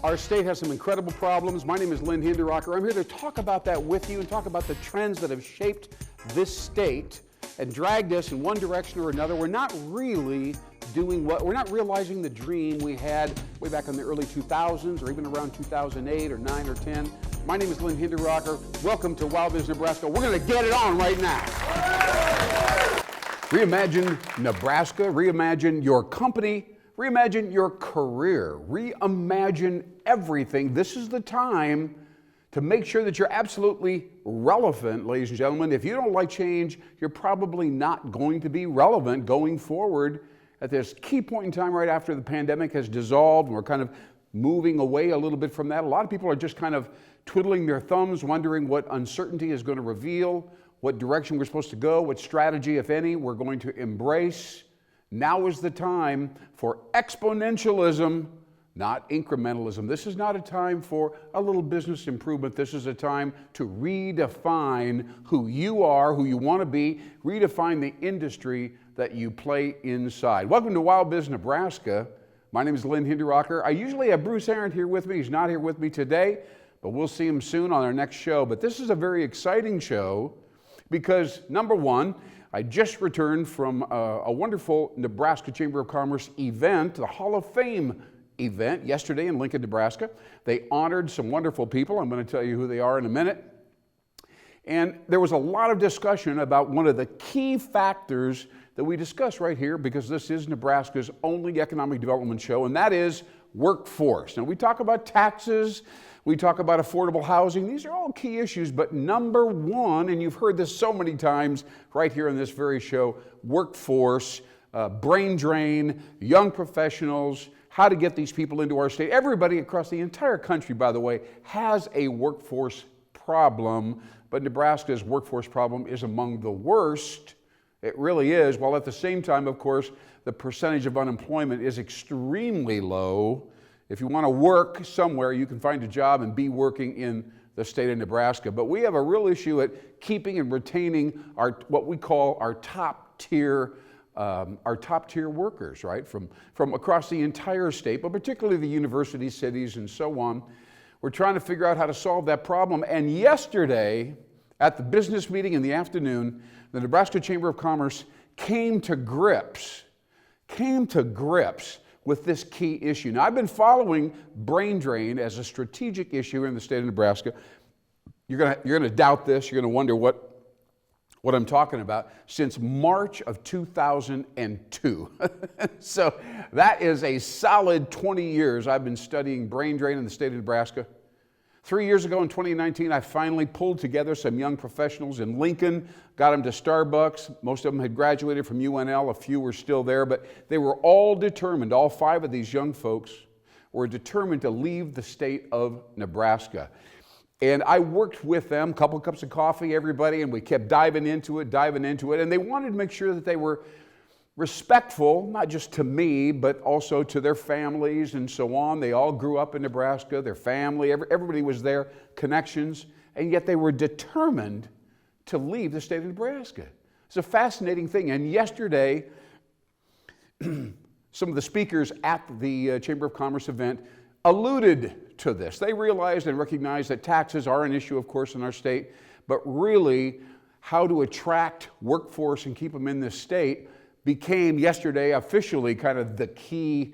Our state has some incredible problems. My name is Lynn Hinderrocker. I'm here to talk about that with you and talk about the trends that have shaped this state and dragged us in one direction or another. We're not really we're not realizing the dream we had way back in the early 2000s or even around 2008 or 9 or 10. My name is Lynn Hinderrocker. Welcome to WowBiz Nebraska. We're going to get it on right now. Reimagine Nebraska, reimagine your company, reimagine your career, reimagine everything. This is the time to make sure that you're absolutely relevant, ladies and gentlemen. If you don't like change, you're probably not going to be relevant going forward at this key point in time right after the pandemic has dissolved and we're kind of moving away a little bit from that. A lot of people are just kind of twiddling their thumbs, wondering what uncertainty is going to reveal, what direction we're supposed to go, what strategy, if any, we're going to embrace. Now is the time for exponentialism, not incrementalism. This is not a time for a little business improvement. This is a time to redefine who you are, who you want to be, redefine the industry that you play inside. Welcome to WowBiz Nebraska. My name is Lynn Hinderrocker. I usually have Bruce Arndt here with me. He's not here with me today, but we'll see him soon on our next show. But this is a very exciting show because, number one, I just returned from a wonderful Nebraska Chamber of Commerce event, the Hall of Fame event, yesterday in Lincoln, Nebraska. They honored some wonderful people. I'm going to tell you who they are in a minute. And there was a lot of discussion about one of the key factors that we discuss right here, because this is Nebraska's only economic development show, and that is workforce. Now, we talk about taxes, we talk about affordable housing. These are all key issues, but number one, and you've heard this so many times right here in this very show, workforce, brain drain, young professionals, how to get these people into our state. Everybody across the entire country, by the way, has a workforce problem, but Nebraska's workforce problem is among the worst. It really is, while at the same time, of course, the percentage of unemployment is extremely low. If you want to work somewhere, you can find a job and be working in the state of Nebraska. But we have a real issue at keeping and retaining what we call our top tier workers, right? From across the entire state, but particularly the university cities and so on. We're trying to figure out how to solve that problem. And yesterday, at the business meeting in the afternoon, the Nebraska Chamber of Commerce came to grips with this key issue. Now, I've been following brain drain as a strategic issue in the state of Nebraska. You're going to doubt this. You're going to wonder what I'm talking about, since March of 2002. So that is a solid 20 years I've been studying brain drain in the state of Nebraska. 3 years ago in 2019, I finally pulled together some young professionals in Lincoln, got them to Starbucks. Most of them had graduated from UNL. A few were still there, but they were all determined. All 5 of these young folks were determined to leave the state of Nebraska. And I worked with them, a couple of cups of coffee, everybody, and we kept diving into it. And they wanted to make sure that they were respectful, not just to me, but also to their families and so on. They all grew up in Nebraska, their family, everybody was there, connections, and yet they were determined to leave the state of Nebraska. It's a fascinating thing. And yesterday, some of the speakers at the Chamber of Commerce event alluded to this. They realized and recognized that taxes are an issue, of course, in our state, but really how to attract workforce and keep them in this state became yesterday officially kind of the key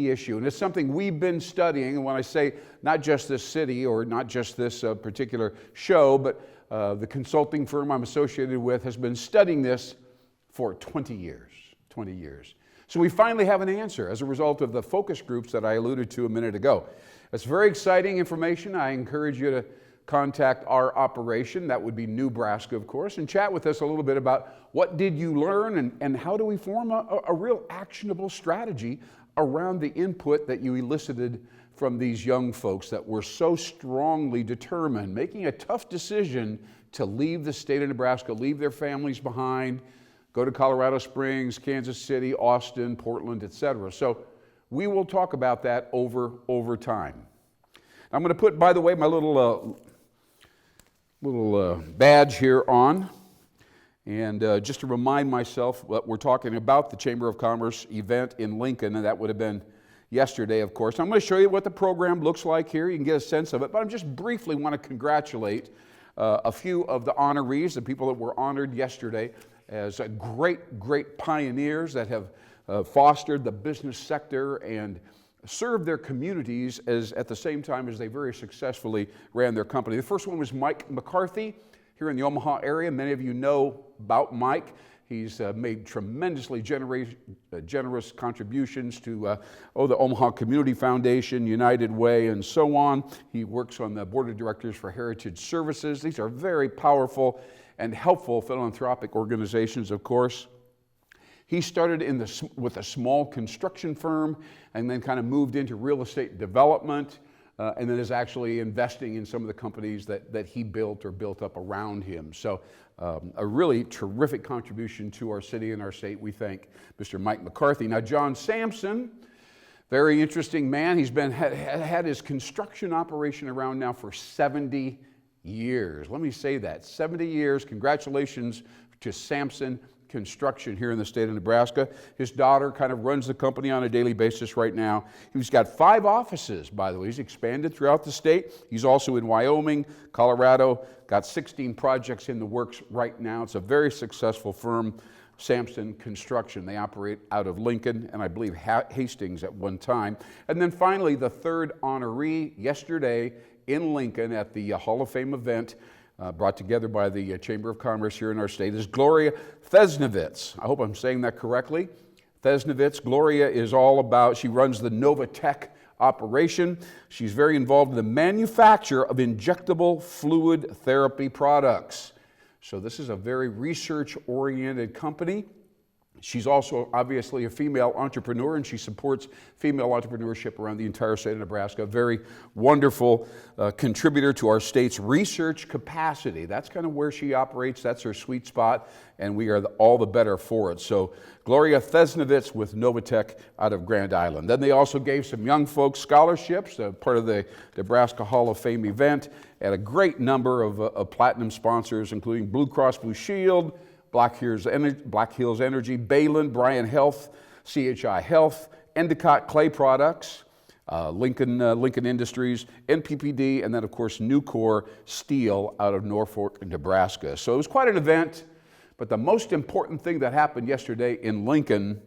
issue. And it's something we've been studying, and when I say not just this city or not just this particular show, but the consulting firm I'm associated with has been studying this for 20 years. So we finally have an answer as a result of the focus groups that I alluded to a minute ago. It's very exciting information. I encourage you to contact our operation, that would be Nebraska, of course, and chat with us a little bit about what did you learn and how do we form a real actionable strategy around the input that you elicited from these young folks that were so strongly determined, making a tough decision to leave the state of Nebraska, leave their families behind, go to Colorado Springs, Kansas City, Austin, Portland, etc. So we will talk about that over time. I'm going to put, by the way, my little badge here on, and just to remind myself what we're talking about, the Chamber of Commerce event in Lincoln, and that would have been yesterday, of course. I'm going to show you what the program looks like here. You can get a sense of it, but I just briefly want to congratulate a few of the honorees, the people that were honored yesterday as great pioneers that have fostered the business sector and served their communities at the same time as they very successfully ran their company. The first one was Mike McCarthy here in the Omaha area. Many of you know about Mike. He's made tremendously generous contributions to the Omaha Community Foundation, United Way, and so on. He works on the board of directors for Heritage Services. These are very powerful and helpful philanthropic organizations, of course. He started with a small construction firm and then kind of moved into real estate development and then is actually investing in some of the companies that he built or built up around him. So a really terrific contribution to our city and our state. We thank Mr. Mike McCarthy. Now, John Sampson, very interesting man. He's had his construction operation around now for 70 years. Let me say that, 70 years. Congratulations to Sampson Construction here in the state of Nebraska. His daughter kind of runs the company on a daily basis right now. He's got 5 offices, by the way. He's expanded throughout the state. He's also in Wyoming, Colorado, got 16 projects in the works right now. It's a very successful firm, Sampson Construction. They operate out of Lincoln and I believe Hastings at one time. And then finally, the third honoree yesterday in Lincoln at the Hall of Fame event brought together by the Chamber of Commerce here in our state is Gloria Thesnovitz. I hope I'm saying that correctly. Thesnovitz. Gloria is all about, she runs the Novatech operation. She's very involved in the manufacture of injectable fluid therapy products. So this is a very research-oriented company. She's also obviously a female entrepreneur, and she supports female entrepreneurship around the entire state of Nebraska. A very wonderful contributor to our state's research capacity. That's kind of where she operates. That's her sweet spot, and we are all the better for it. So Gloria Thesnovitz with Novatech out of Grand Island. Then they also gave some young folks scholarships, part of the Nebraska Hall of Fame event, and a great number of platinum sponsors, including Blue Cross Blue Shield, Black Hills Energy, Balin, Bryan Health, CHI Health, Endicott Clay Products, Lincoln Industries, NPPD, and then of course Nucor Steel out of Norfolk, Nebraska. So it was quite an event, but the most important thing that happened yesterday in Lincoln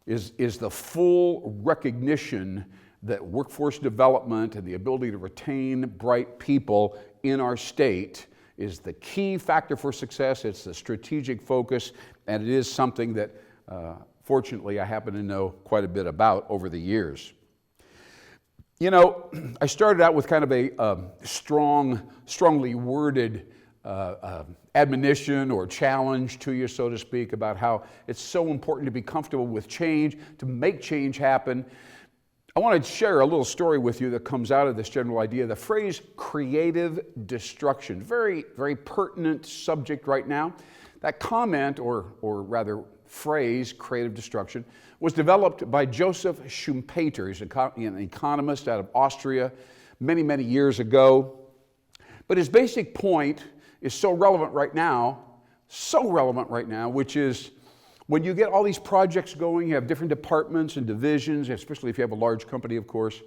is the full recognition that workforce development and the ability to retain bright people in our state is the key factor for success. It's the strategic focus, and it is something that, fortunately, I happen to know quite a bit about over the years. You know, I started out with kind of a strongly worded admonition or challenge to you, so to speak, about how it's so important to be comfortable with change, to make change happen. I want to share a little story with you that comes out of this general idea. The phrase creative destruction, very, very pertinent subject right now. That comment, or rather phrase, creative destruction, was developed by Joseph Schumpeter. He's an economist out of Austria many, many years ago. But his basic point is so relevant right now, which is when you get all these projects going, you have different departments and divisions, especially if you have a large company, of course.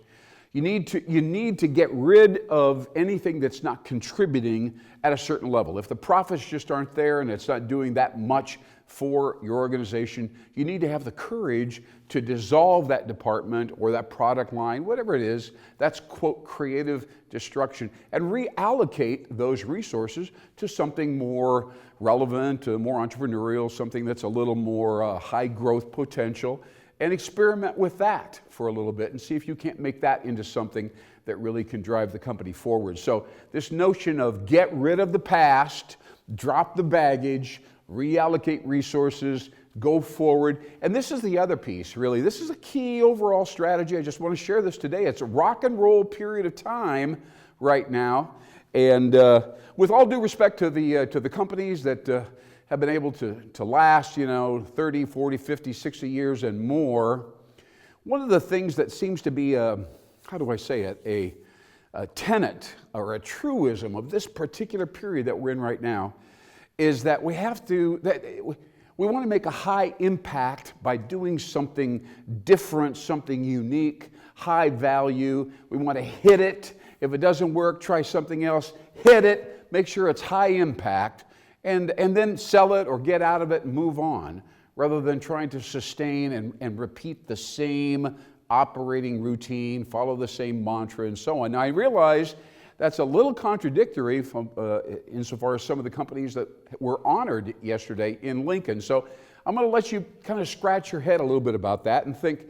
You need to get rid of anything that's not contributing at a certain level. If the profits just aren't there and it's not doing that much for your organization, you need to have the courage to dissolve that department or that product line, whatever it is. That's, quote, creative destruction, and reallocate those resources to something more relevant, more entrepreneurial, something that's a little more high growth potential, and experiment with that for a little bit and see if you can't make that into something that really can drive the company forward. So this notion of get rid of the past, drop the baggage, reallocate resources, go forward. And this is the other piece, really. This is a key overall strategy. I just want to share this today. It's a rock and roll period of time right now. And with all due respect to the companies that have been able to last, 30, 40, 50, 60 years and more, one of the things that seems to be, a tenet or a truism of this particular period that we're in right now is that we We want to make a high impact by doing something different, something unique, high value. We want to hit it. If it doesn't work, try something else. Hit it, make sure it's high impact, and then sell it or get out of it and move on, rather than trying to sustain and repeat the same operating routine, follow the same mantra, and so on. Now, I realize that's a little contradictory from, insofar as some of the companies that were honored yesterday in Lincoln. So I'm going to let you kind of scratch your head a little bit about that and think,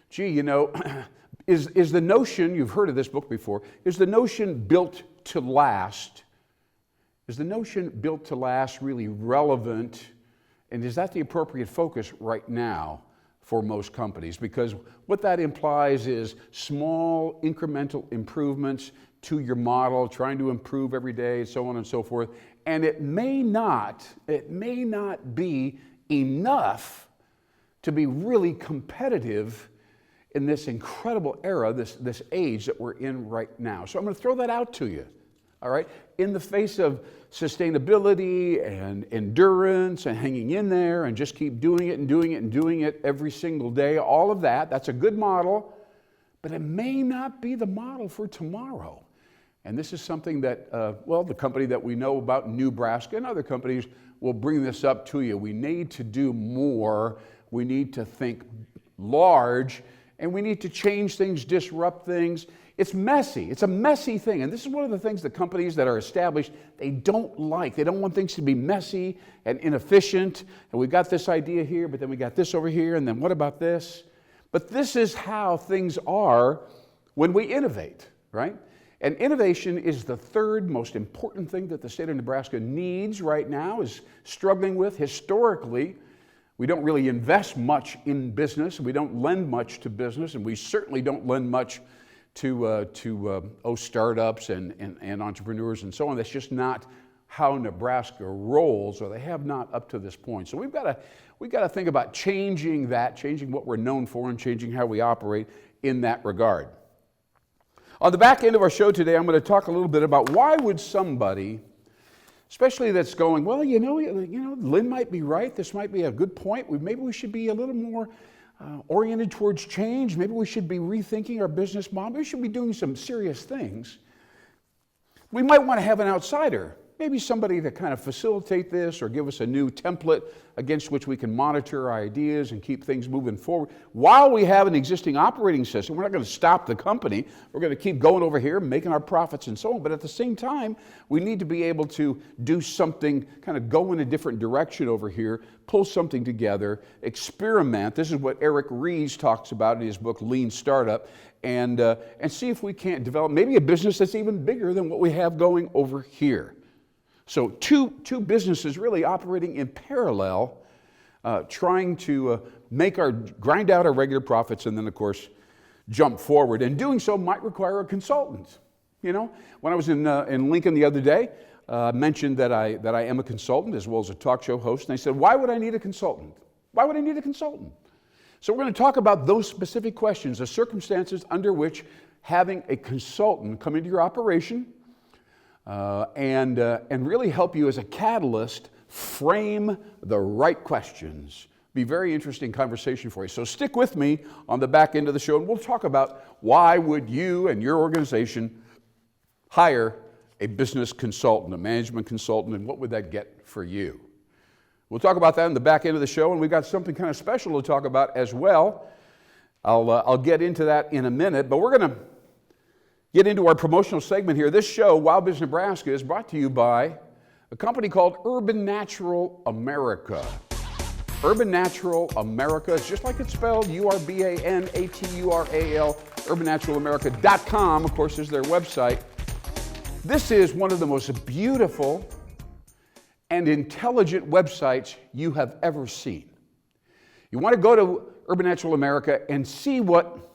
gee, you know, is the notion, you've heard of this book before, is the notion built to last? Is the notion built to last really relevant? And is that the appropriate focus right now for most companies? Because what that implies is small incremental improvements to your model, trying to improve every day, so on and so forth. And it may not be enough to be really competitive in this incredible era, this age that we're in right now. So I'm going to throw that out to you, all right? In the face of sustainability and endurance and hanging in there and just keep doing it and doing it and doing it every single day, all of that, that's a good model, but it may not be the model for tomorrow. And this is something that, the company that we know about, Nebraska, and other companies will bring this up to you. We need to do more. We need to think large, and we need to change things, disrupt things. It's messy. It's a messy thing. And this is one of the things that companies that are established, they don't like. They don't want things to be messy and inefficient. And we've got this idea here, but then we got this over here, and then what about this? But this is how things are when we innovate, right? And innovation is the third most important thing that the state of Nebraska needs right now, is struggling with. Historically, we don't really invest much in business. We don't lend much to business, and we certainly don't lend much to startups and entrepreneurs and so on. That's just not how Nebraska rolls, or they have not up to this point. So we've got to think about changing that, changing what we're known for, and changing how we operate in that regard. On the back end of our show today, I'm going to talk a little bit about why would somebody, especially that's going, well, you know, Lynn might be right. This might be a good point. Maybe we should be a little more oriented towards change. Maybe we should be rethinking our business model. Maybe we should be doing some serious things. We might want to have an outsider, maybe somebody to kind of facilitate this or give us a new template against which we can monitor our ideas and keep things moving forward. While we have an existing operating system, we're not going to stop the company. We're going to keep going over here, making our profits and so on. But at the same time, we need to be able to do something, kind of go in a different direction over here, pull something together, experiment. This is what Eric Ries talks about in his book, Lean Startup, and see if we can't develop maybe a business that's even bigger than what we have going over here. So two businesses really operating in parallel, trying to grind out our regular profits, and then of course jump forward. And doing so might require a consultant. You know, when I was in Lincoln the other day, I mentioned that I am a consultant as well as a talk show host, and they said, "Why would I need a consultant? Why would I need a consultant?" So we're going to talk about those specific questions, the circumstances under which having a consultant come into your operation and really help you as a catalyst frame the right questions. Be a very interesting conversation for you. So stick with me on the back end of the show, and we'll talk about why would you and your organization hire a business consultant, a management consultant, and what would that get for you? We'll talk about that in the back end of the show, and we've got something kind of special to talk about as well. I'll get into that in a minute, but we're going to get into our promotional segment here. This show, WowBiz Nebraska, is brought to you by a company called Urban Natural America. Urban Natural America is just like it's spelled, URBANATURAL, urbannaturalamerika.com, of course, is their website. This is one of the most beautiful and intelligent websites you have ever seen. You want to go to Urban Natural America and see what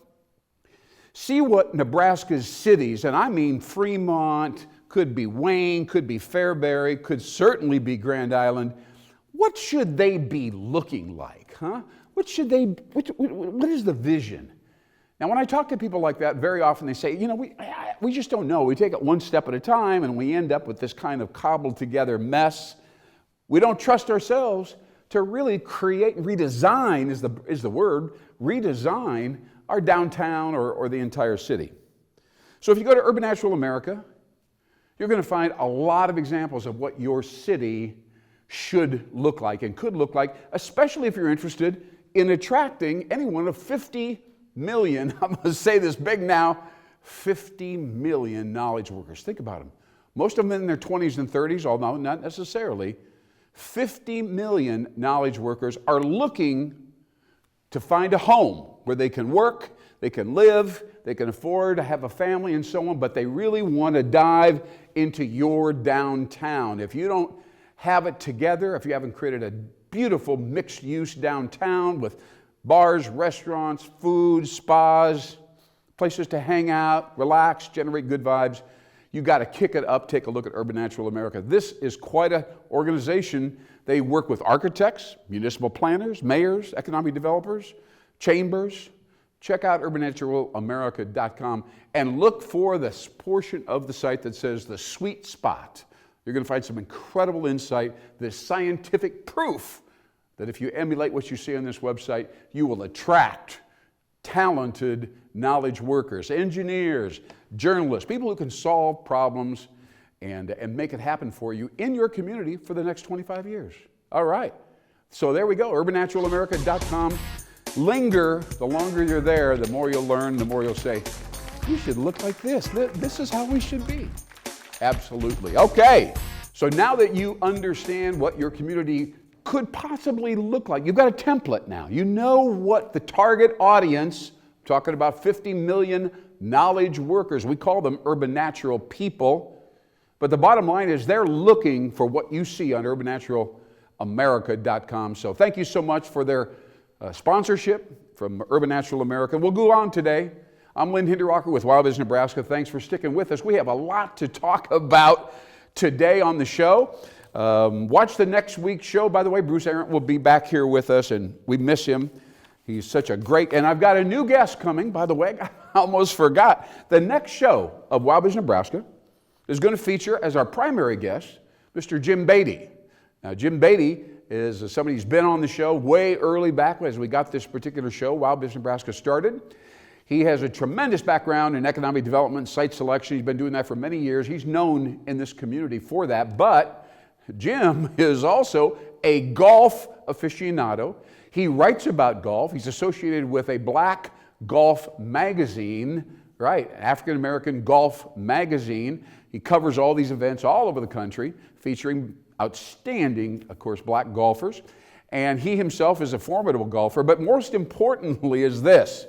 Nebraska's cities, and I mean Fremont, could be Wayne, could be Fairbury, could certainly be Grand Island. What should they be looking like, huh? What is the vision? Now, when I talk to people like that, very often they say, you know, we just don't know. We take it one step at a time, and we end up with this kind of cobbled together mess. We don't trust ourselves to really create and redesign is the word, redesign our downtown or the entire city. So if you go to Urban Natural America, you're going to find a lot of examples of what your city should look like and could look like, especially if you're interested in attracting any one of 50 million, I'm going to say this big now, 50 million knowledge workers. Think about them. Most of them in their 20s and 30s, although not necessarily. 50 million knowledge workers are looking to find a home where they can work, they can live, they can afford to have a family and so on, but they really want to dive into your downtown. If you don't have it together, if you haven't created a beautiful mixed-use downtown with bars, restaurants, food, spas, places to hang out, relax, generate good vibes, you got to kick it up. Take a look at Urban Natural America. This is quite an organization. They work with architects, municipal planners, mayors, economic developers, chambers. Check out urbannaturalalamerica.com and look for this portion of the site that says the sweet spot. You're going to find some incredible insight, this scientific proof that if you emulate what you see on this website, you will attract talented knowledge workers, engineers, journalists, people who can solve problems and make it happen for you in your community for the next 25 years. All right. So there we go, urbannaturalalamerica.com. Linger. The longer you're there, the more you'll learn, the more you'll say, you should look like this. This is how we should be. Absolutely. Okay. So now that you understand what your community could possibly look like, you've got a template now. You know what the target audience, talking about 50 million knowledge workers, we call them urban natural people, but the bottom line is they're looking for what you see on urbannaturalalamerica.com. So thank you so much for their sponsorship from Urban Natural America. We'll go on today. I'm Lynn Hinderwalker with WowBiz Nebraska. Thanks for sticking with us. We have a lot to talk about today on the show. Watch the next week's show. By the way, Bruce Arendt will be back here with us, and we miss him. He's such a great, and I've got a new guest coming, by the way. I almost forgot. The next show of WowBiz Nebraska is going to feature as our primary guest, Mr. Jim Beatty. Now, Jim Beatty is somebody who's been on the show way early back as we got this particular show, WowBiz Nebraska, started. He has a tremendous background in economic development, site selection. He's been doing that for many years. He's known in this community for that, but Jim is also a golf aficionado. He writes about golf. He's associated with a black golf magazine, right, African American golf magazine. He covers all these events all over the country, featuring outstanding, of course, black golfers. And he himself is a formidable golfer. But most importantly is this.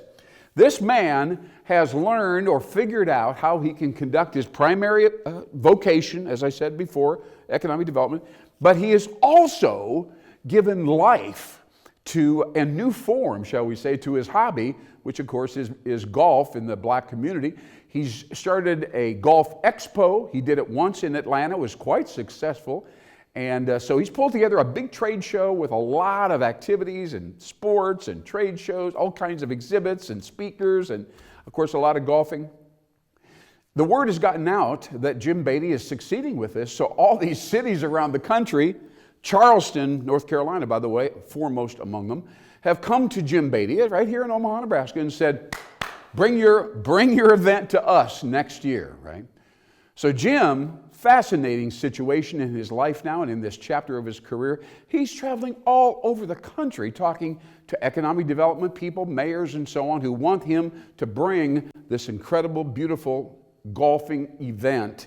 This man has learned or figured out how he can conduct his primary vocation, as I said before, economic development, but he has also given life to a new form, shall we say, to his hobby, which of course is golf in the black community. He's started a golf expo. He did it once in Atlanta, was quite successful. And so he's pulled together a big trade show with a lot of activities and sports and trade shows, all kinds of exhibits and speakers, and of course a lot of golfing. The word has gotten out that Jim Beatty is succeeding with this, so all these cities around the country, Charleston, North Carolina, by the way, foremost among them, have come to Jim Beatty right here in Omaha, Nebraska, and said, bring your event to us next year, right? So Jim, fascinating situation in his life now and in this chapter of his career, he's traveling all over the country talking to economic development people, mayors and so on, who want him to bring this incredible, beautiful golfing event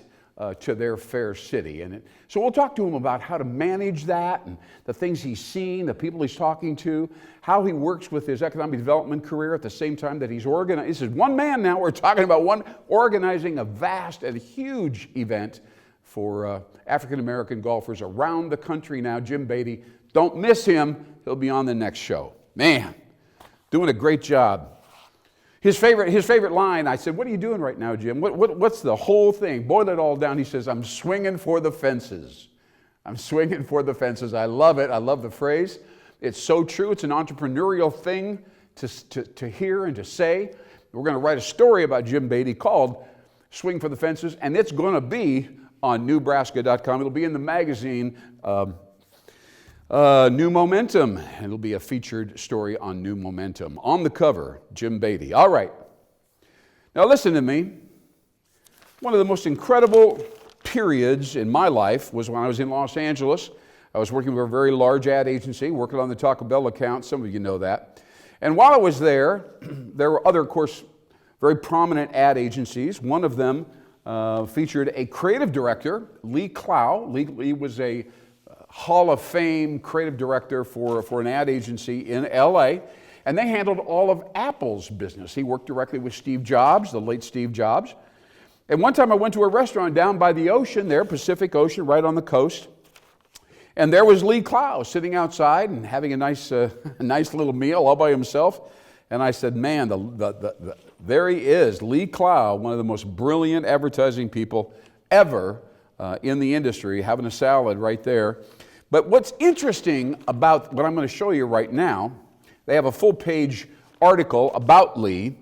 to their fair city. So we'll talk to him about how to manage that and the things he's seen, the people he's talking to, how he works with his economic development career at the same time that he's organizing. This is one man now. We're talking about one organizing a vast and huge event for African-American golfers around the country now. Jim Beatty, don't miss him. He'll be on the next show. Man, doing a great job. His favorite line, I said, what are you doing right now, Jim? What's the whole thing? Boil it all down. He says, I'm swinging for the fences. I'm swinging for the fences. I love it. I love the phrase. It's so true. It's an entrepreneurial thing to hear and to say. We're going to write a story about Jim Beatty called Swing for the Fences, and it's going to be on Nebraska.com. It'll be in the magazine New Momentum. It'll be a featured story on New Momentum. On the cover, Jim Beatty. All right. Now listen to me. One of the most incredible periods in my life was when I was in Los Angeles. I was working with a very large ad agency, working on the Taco Bell account. Some of you know that. And while I was there, there were other, of course, very prominent ad agencies. One of them featured a creative director, Clow. Lee was a Hall of Fame creative director for an ad agency in LA, and they handled all of Apple's business. He worked directly with Steve Jobs, the late Steve Jobs. And one time I went to a restaurant down by the ocean there, Pacific Ocean, right on the coast, and there was Clow sitting outside and having a nice little meal all by himself. And I said, man, there he is, Clow, one of the most brilliant advertising people ever in the industry, having a salad right there. But what's interesting about what I'm going to show you right now, they have a full-page article about Lee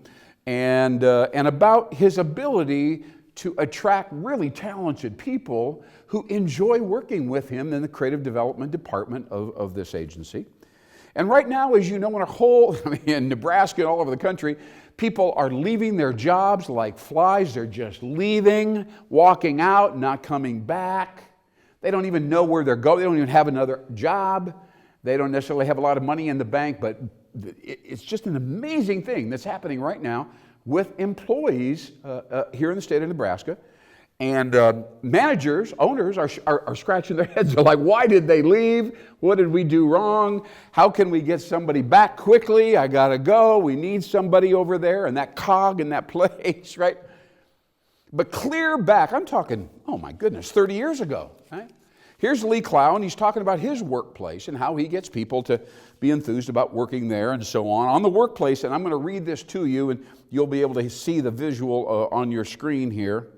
and about his ability to attract really talented people who enjoy working with him in the creative development department of this agency. And right now, as you know, in Nebraska and all over the country, people are leaving their jobs like flies. They're just leaving, walking out, not coming back. They don't even know where they're going. They don't even have another job. They don't necessarily have a lot of money in the bank, but it's just an amazing thing that's happening right now with employees here in the state of Nebraska. And managers, owners are scratching their heads. They're like, why did they leave? What did we do wrong? How can we get somebody back quickly? I got to go. We need somebody over there and that cog in that place, right? But clear back, I'm talking, oh my goodness, 30 years ago, right? Here's Clow, and he's talking about his workplace and how he gets people to be enthused about working there and so on the workplace. And I'm going to read this to you, and you'll be able to see the visual on your screen here.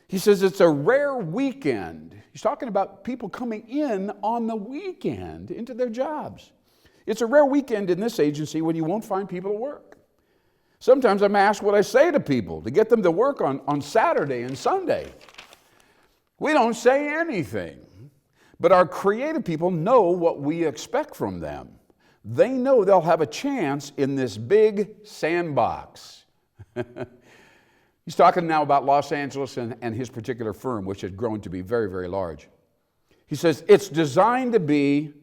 He says it's a rare weekend. He's talking about people coming in on the weekend into their jobs. It's a rare weekend in this agency when you won't find people to work. Sometimes I'm asked what I say to people to get them to work on Saturday and Sunday. We don't say anything, but our creative people know what we expect from them. They know they'll have a chance in this big sandbox. He's talking now about Los Angeles and his particular firm, which had grown to be very, very large. He says, it's designed to be,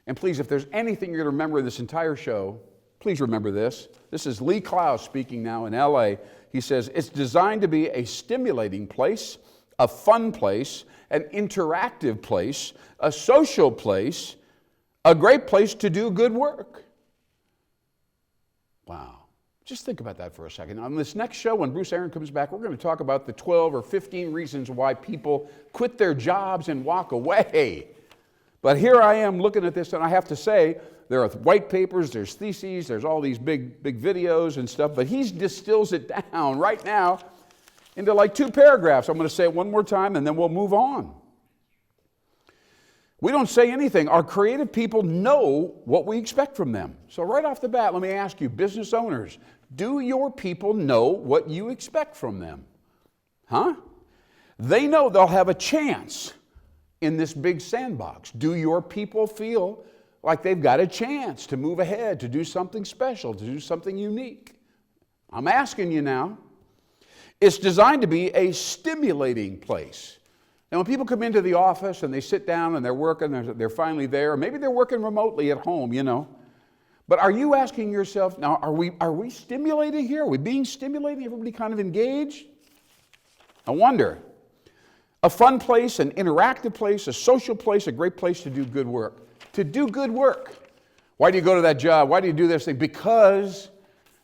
and please, if there's anything you're going to remember in this entire show, please remember this. This is Clow speaking now in LA. He says, it's designed to be a stimulating place, a fun place, an interactive place, a social place, a great place to do good work. Wow. Just think about that for a second. On this next show, when Bruce Aaron comes back, we're going to talk about the 12 or 15 reasons why people quit their jobs and walk away. But here I am looking at this, and I have to say, there are white papers, there's theses, there's all these big videos and stuff, but he distills it down right now into like 2 paragraphs. I'm going to say it one more time, and then we'll move on. We don't say anything. Our creative people know what we expect from them. So right off the bat, let me ask you, business owners, do your people know what you expect from them? Huh? They know they'll have a chance in this big sandbox. Do your people feel like they've got a chance to move ahead, to do something special, to do something unique? I'm asking you now. It's designed to be a stimulating place. Now, when people come into the office and they sit down and they're working, they're finally there, or maybe they're working remotely at home, But are you asking yourself, now, are we stimulating here? Are we being stimulating? Everybody kind of engaged? I wonder. A fun place, an interactive place, a social place, a great place to do good work. To do good work. Why do you go to that job? Why do you do this thing? Because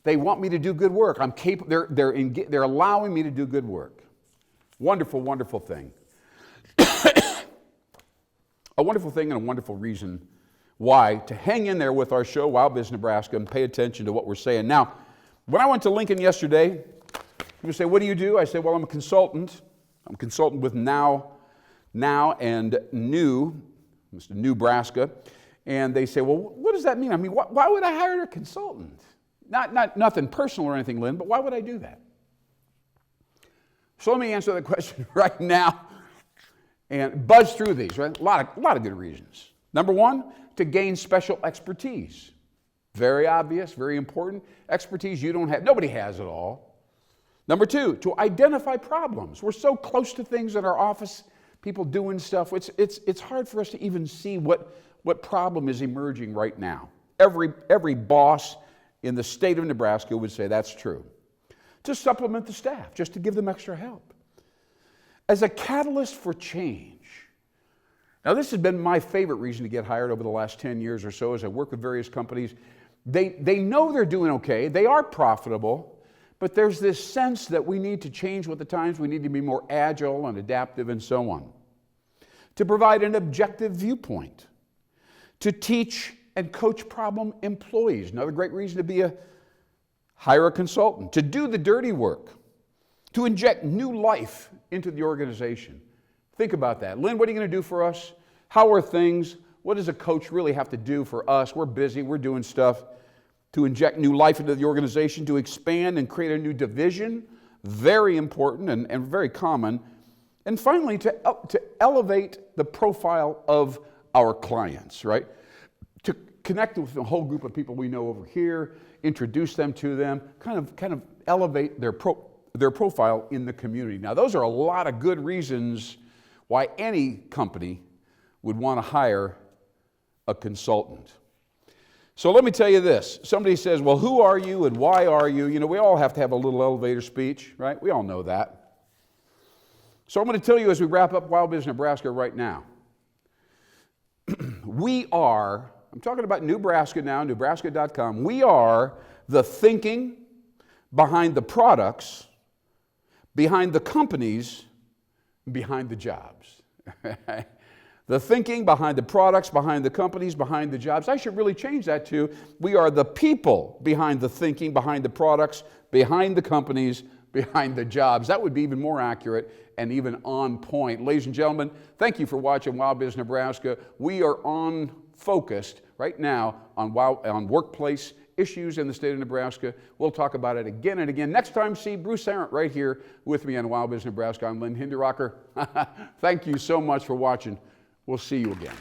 they want me to do good work. I'm capable. They're allowing me to do good work. Wonderful, wonderful thing. A wonderful thing and a wonderful reason why to hang in there with our show, WowBiz Nebraska, and pay attention to what we're saying. Now, when I went to Lincoln yesterday, people say, what do you do? I say, well, I'm a consultant. I'm a consultant with Now and New, Mr. Nebraska. And they say, well, what does that mean? I mean, why would I hire a consultant? Not nothing personal or anything, Lynn, but why would I do that? So let me answer that question right now and buzz through these, right? A lot of good reasons. Number one, to gain special expertise. Very obvious, very important. Expertise you don't have. Nobody has it all. Number two, to identify problems. We're so close to things in our office, people doing stuff. It's hard for us to even see what problem is emerging right now. Every boss in the state of Nebraska would say that's true. To supplement the staff, just to give them extra help. As a catalyst for change. Now, this has been my favorite reason to get hired over the last 10 years or so as I work with various companies. They know they're doing okay, they are profitable, but there's this sense that we need to change with the times, we need to be more agile and adaptive and so on. To provide an objective viewpoint. To teach and coach problem employees. Another great reason to hire a consultant. To do the dirty work. To inject new life into the organization. Think about that. Lynn, what are you going to do for us? How are things? What does a coach really have to do for us? We're busy, we're doing stuff. To inject new life into the organization, to expand and create a new division. Very important and very common. And finally, to elevate the profile of our clients, right? To connect with a whole group of people we know over here, introduce them to them, kind of elevate their profile in the community. Now, those are a lot of good reasons why any company would want to hire a consultant. So let me tell you this. Somebody says, well, who are you and why are you? You know, we all have to have a little elevator speech, right? We all know that. So I'm going to tell you as we wrap up WowBiz Nebraska right now. We are, I'm talking about Nebraska now, Nebraska.com. We are the thinking behind the products, behind the companies, behind the jobs. The thinking behind the products, behind the companies, behind the jobs. I should really change that to, we are the people behind the thinking, behind the products, behind the companies, behind the jobs. That would be even more accurate and even on point. Ladies and gentlemen, thank you for watching WowBiz Nebraska. We are on focused right now on workplace issues in the state of Nebraska. We'll talk about it again and again. Next time, see Bruce Arent right here with me on WowBiz Nebraska. I'm Lynn Hinderacher. Thank you so much for watching. We'll see you again.